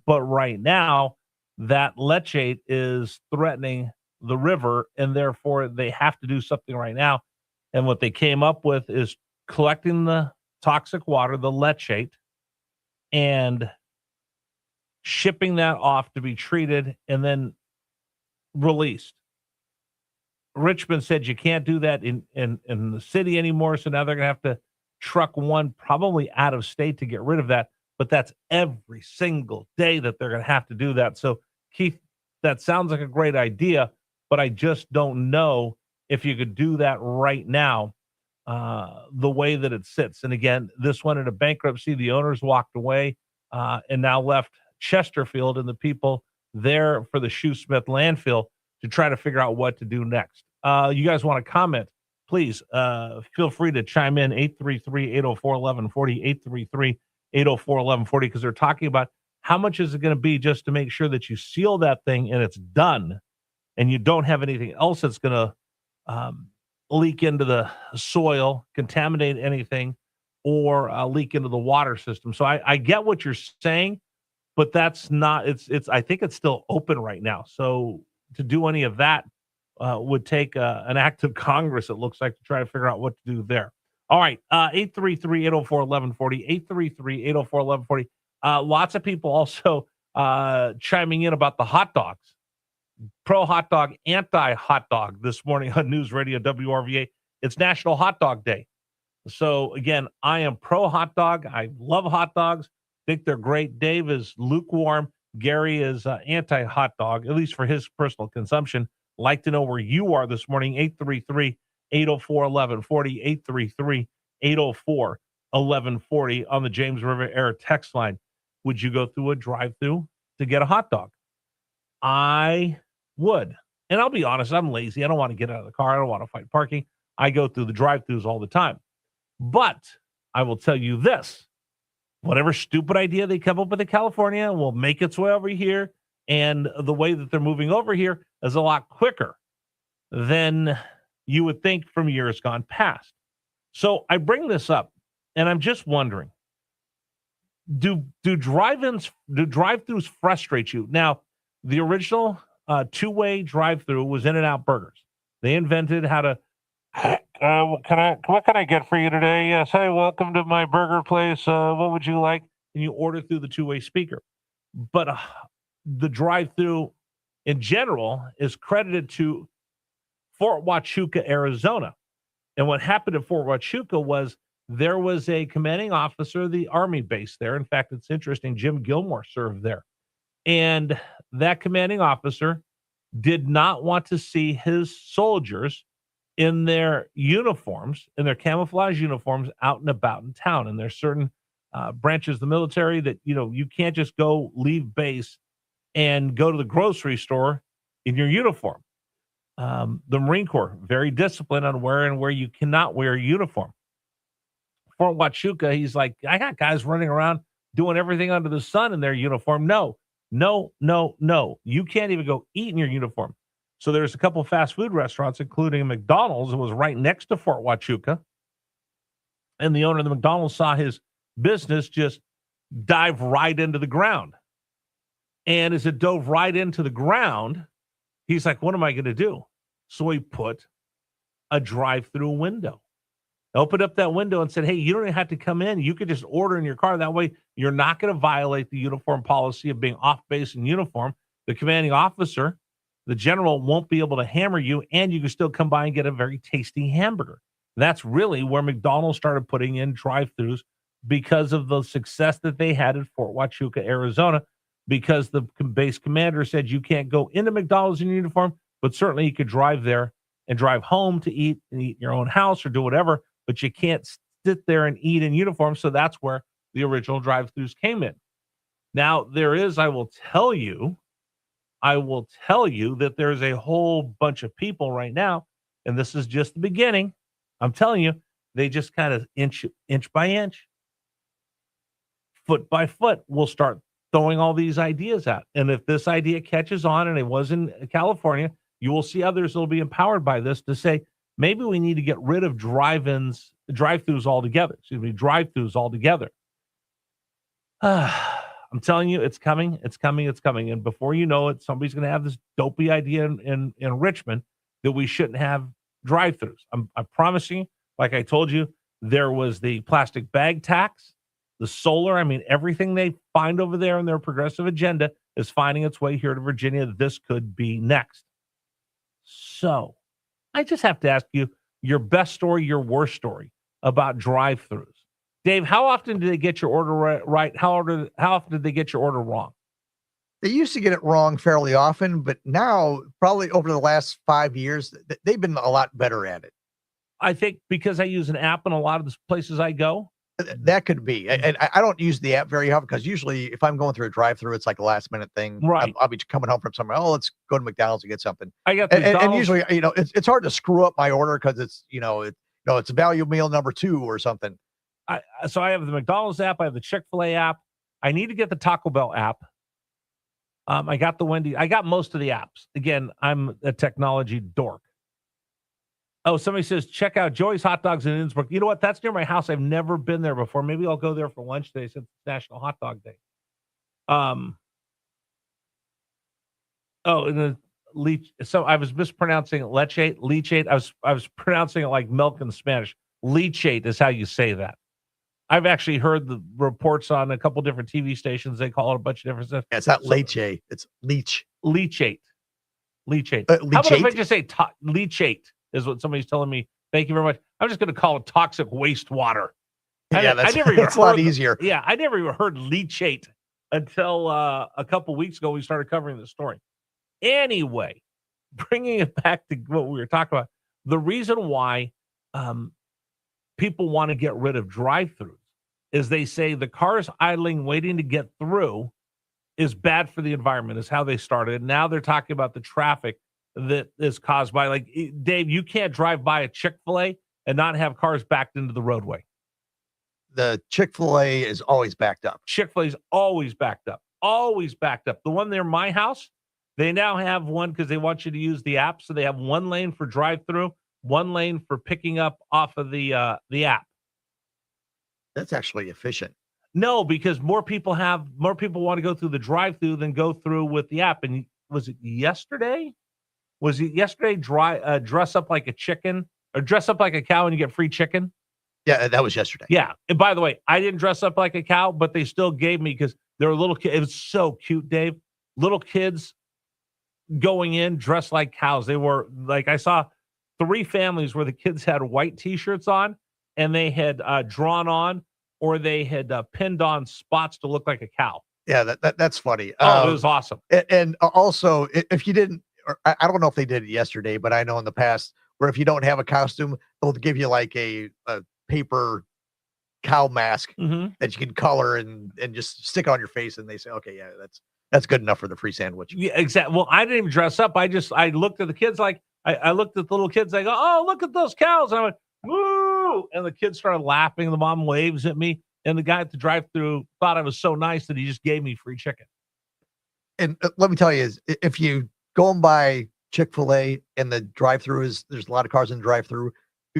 But right now, that leachate is threatening the river, and therefore they have to do something right now. And what they came up with is collecting the toxic water, the leachate, and shipping that off to be treated and then released. Richmond said you can't do that in the city anymore, so now they're going to have to truck one probably out of state to get rid of that, but that's every single day that they're going to have to do that. So, Keith, that sounds like a great idea, but I just don't know if you could do that right now the way that it sits. And again, this went into bankruptcy. The owners walked away and now left Chesterfield and the people there for the Shoesmith landfill to try to figure out what to do next. You guys want to comment, please feel free to chime in 833-804-1140, 833-804-1140, because they're talking about how much is it going to be just to make sure that you seal that thing and it's done and you don't have anything else that's going to leak into the soil, contaminate anything, or leak into the water system. So I get what you're saying, but that's not, it's I think it's still open right now. So to do any of that would take an act of Congress, it looks like, to try to figure out what to do there. All right, 833-804-1140, 833-804-1140. Lots of people also chiming in about the hot dogs. Pro hot dog, anti hot dog this morning on News Radio WRVA. It's National Hot Dog Day. So again, I am pro hot dog. I love hot dogs. Think they're great. Dave is lukewarm. Gary is anti hot dog, at least for his personal consumption. Like to know where you are this morning. 833-804-1140, 833-804-1140 on the James River Air text line. Would you go through a drive-through to get a hot dog? I would. And I'll be honest, I'm lazy. I don't want to get out of the car. I don't want to fight parking. I go through the drive-thrus all the time. But I will tell you this. Whatever stupid idea they come up with in California will make its way over here. And the way that they're moving over here is a lot quicker than you would think from years gone past. So I bring this up, and I'm just wondering, do drive-thrus frustrate you? Now, the original two-way drive-through was In-N-Out Burgers. They invented how to, what can I get for you today? Yes, hey, welcome to my burger place. What would you like? And you order through the two-way speaker. But the drive-through in general is credited to Fort Huachuca, Arizona. And what happened at Fort Huachuca was there was a commanding officer of the Army base there. In fact, it's interesting, Jim Gilmore served there. And that commanding officer did not want to see his soldiers in their uniforms, in their camouflage uniforms, out and about in town. And there's certain branches of the military that, you can't just go leave base and go to the grocery store in your uniform. The Marine Corps, very disciplined on where you cannot wear a uniform. Fort Huachuca, he's like, I got guys running around doing everything under the sun in their uniform. No. You can't even go eat in your uniform. So there's a couple of fast food restaurants, including McDonald's, that was right next to Fort Huachuca. And the owner of the McDonald's saw his business just dive right into the ground. And as it dove right into the ground, he's like, what am I going to do? So he put a drive-through window. Opened up that window and said, hey, you don't even have to come in. You could just order in your car. That way, you're not going to violate the uniform policy of being off base in uniform. The commanding officer, the general, won't be able to hammer you, and you can still come by and get a very tasty hamburger. That's really where McDonald's started putting in drive-thrus, because of the success that they had at Fort Huachuca, Arizona, because the base commander said you can't go into McDonald's in uniform, but certainly you could drive there and drive home to eat and eat in your own house or do whatever, but you can't sit there and eat in uniform. So that's where the original drive-thrus came in. Now, I will tell you that there's a whole bunch of people right now, and this is just the beginning. I'm telling you, they just kind of inch by inch, foot by foot, will start throwing all these ideas out. And if this idea catches on, and it was in California, you will see others that will be empowered by this to say, maybe we need to get rid of drive-thrus altogether. I'm I'm telling you, it's coming. It's coming. It's coming. And before you know it, somebody's going to have this dopey idea in Richmond that we shouldn't have drive-thrus. I promise you, like I told you, there was the plastic bag tax, the solar. I mean, everything they find over there in their progressive agenda is finding its way here to Virginia. This could be next. So I just have to ask you your best story, your worst story about drive-thrus. Dave, how often do they get your order right? How often did they get your order wrong? They used to get it wrong fairly often, but now, probably over the last 5 years, they've been a lot better at it. I think because I use an app in a lot of the places I go. That could be. And I don't use the app very often because usually if I'm going through a drive-through, it's like a last-minute thing. Right. I'll be coming home from somewhere. Oh, let's go to McDonald's and get something. I got and usually, it's hard to screw up my order because it's it's value meal number 2 or something. So I have the McDonald's app. I have the Chick-fil-A app. I need to get the Taco Bell app. I got the Wendy's. I got most of the apps. Again, I'm a technology dork. Oh, somebody says, check out Joey's Hot Dogs in Innsbruck. You know what? That's near my house. I've never been there before. Maybe I'll go there for lunch today since it's National Hot Dog Day. And the leach. So I was mispronouncing it. Leachate. I was pronouncing it like milk in Spanish. Leachate is how you say that. I've actually heard the reports on a couple different TV stations. They call it a bunch of different stuff. Yeah, it's not leachate. It's leach. Leachate. Leachate. How about if I just say leachate is what somebody's telling me. Thank you very much. I'm just going to call it toxic wastewater. That's a lot easier. I never even heard leachate until a couple weeks ago we started covering the story. Anyway, bringing it back to what we were talking about, the reason why people want to get rid of drive-thrus is they say the cars idling, waiting to get through is bad for the environment, is how they started. Now they're talking about the traffic that is caused by, like, Dave, you can't drive by a Chick-fil-A and not have cars backed into the roadway. The Chick-fil-A is always backed up. Chick-fil-A is always backed up. Always backed up. The one near my house, they now have one because they want you to use the app. So they have one lane for drive-through, one lane for picking up off of the app. That's actually efficient. No, because more people want to go through the drive-through than go through with the app. And was it yesterday? Dress up like a chicken or dress up like a cow and you get free chicken? Yeah, that was yesterday. Yeah. And by the way, I didn't dress up like a cow, but they still gave me because there were little kids. It was so cute, Dave. Little kids going in dressed like cows. They were like, I saw 3 families where the kids had white T-shirts on and they had drawn on or they had pinned on spots to look like a cow. Yeah, that's funny. It was awesome. And also, if you didn't, or I don't know if they did it yesterday, but I know in the past where if you don't have a costume, they'll give you like a paper cow mask that you can color and just stick on your face, and they say, okay, yeah, that's good enough for the free sandwich. Yeah, exactly. Well, I didn't even dress up. I looked at the kids like I looked at the little kids. I go, oh, look at those cows. And I went, woo! And the kids started laughing. The mom waves at me, and the guy at the drive-thru thought I was so nice that he just gave me free chicken. And let me tell you, if you go and buy Chick-fil-A and the drive-thru there's a lot of cars in the drive-thru,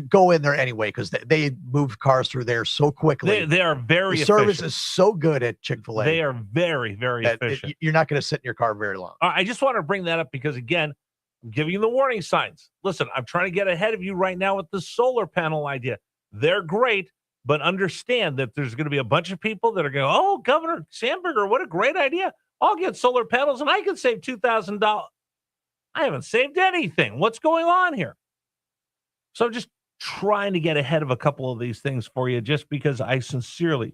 go in there anyway because they move cars through there so quickly. They are very efficient. Service is so good at Chick-fil-A. They are very, very efficient. You're not going to sit in your car very long. I just want to bring that up because, again, I'm giving you the warning signs. Listen, I'm trying to get ahead of you right now with the solar panel idea. They're great, but understand that there's going to be a bunch of people that are going, oh, Governor Sandberger, what a great idea. I'll get solar panels and I can save $2,000. I haven't saved anything. What's going on here? So I'm just trying to get ahead of a couple of these things for you just because I sincerely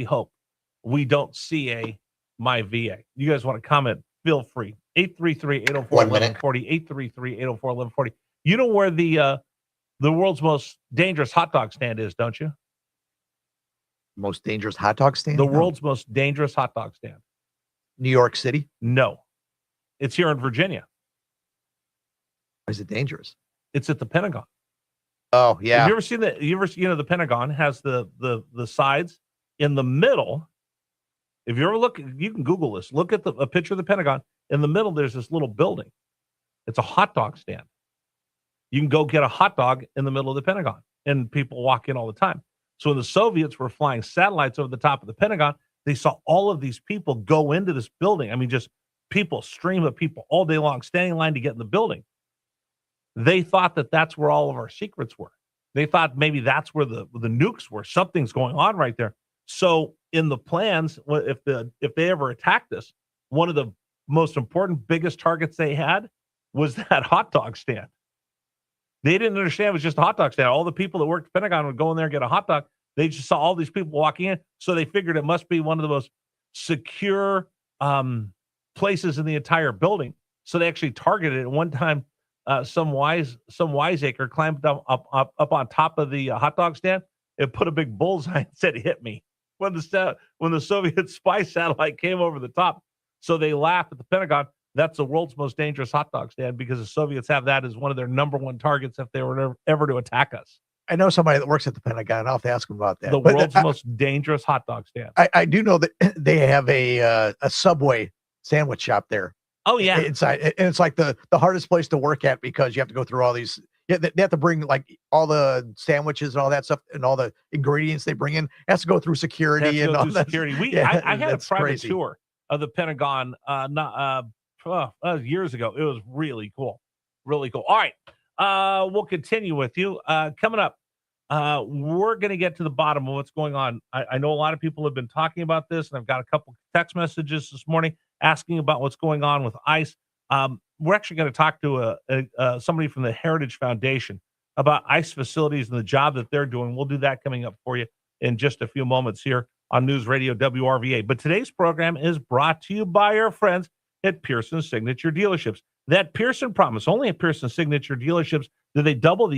hope we don't see my VA. You guys want to comment? Feel free. 833-804-1140, 833-804-1140. You know where the world's most dangerous hot dog stand is, don't you? Most dangerous hot dog stand? The world's most dangerous hot dog stand. New York City? No. It's here in Virginia. Why is it dangerous? It's at the Pentagon. Oh, yeah. Have you ever seen the Pentagon has the sides in the middle. If you ever look, you can Google this. Look at a picture of the Pentagon. In the middle, there's this little building. It's a hot dog stand. You can go get a hot dog in the middle of the Pentagon, and people walk in all the time. So when the Soviets were flying satellites over the top of the Pentagon, they saw all of these people go into this building. I mean, just people, stream of people all day long, standing in line to get in the building. They thought that that's where all of our secrets were. They thought maybe that's where the nukes were. Something's going on right there. So in the plans, if they ever attacked us, one of the most important, biggest targets they had was that hot dog stand. They didn't understand it was just a hot dog stand. All the people that worked at the Pentagon would go in there and get a hot dog. They just saw all these people walking in, so they figured it must be one of the most secure places in the entire building. So they actually targeted it. At one time, some wiseacre climbed up on top of the hot dog stand and put a big bullseye and said, "Hit me." When the Soviet spy satellite came over the top. So they laughed at the Pentagon. That's the world's most dangerous hot dog stand because the Soviets have that as one of their number one targets if they were ever to attack us. I know somebody that works at the Pentagon. I'll have to ask him about that. The world's most dangerous hot dog stand. I do know that they have a Subway sandwich shop there. Oh, yeah. Inside. And it's like the hardest place to work at because you have to go through all these. Yeah, they have to bring like all the sandwiches and all that stuff and all the ingredients they bring in. It has to go through security and all that. Security. I had a private tour of the Pentagon years ago. It was really cool. Really cool. All right. We'll continue with you. Coming up, we're going to get to the bottom of what's going on. I know a lot of people have been talking about this, and I've got a couple text messages this morning asking about what's going on with ICE. We're actually going to talk to somebody from the Heritage Foundation about ICE facilities and the job that they're doing. We'll do that coming up for you in just a few moments here on News Radio WRVA. But today's program is brought to you by our friends at Pearson Signature Dealerships. That Pearson promise, only at Pearson Signature Dealerships do they double the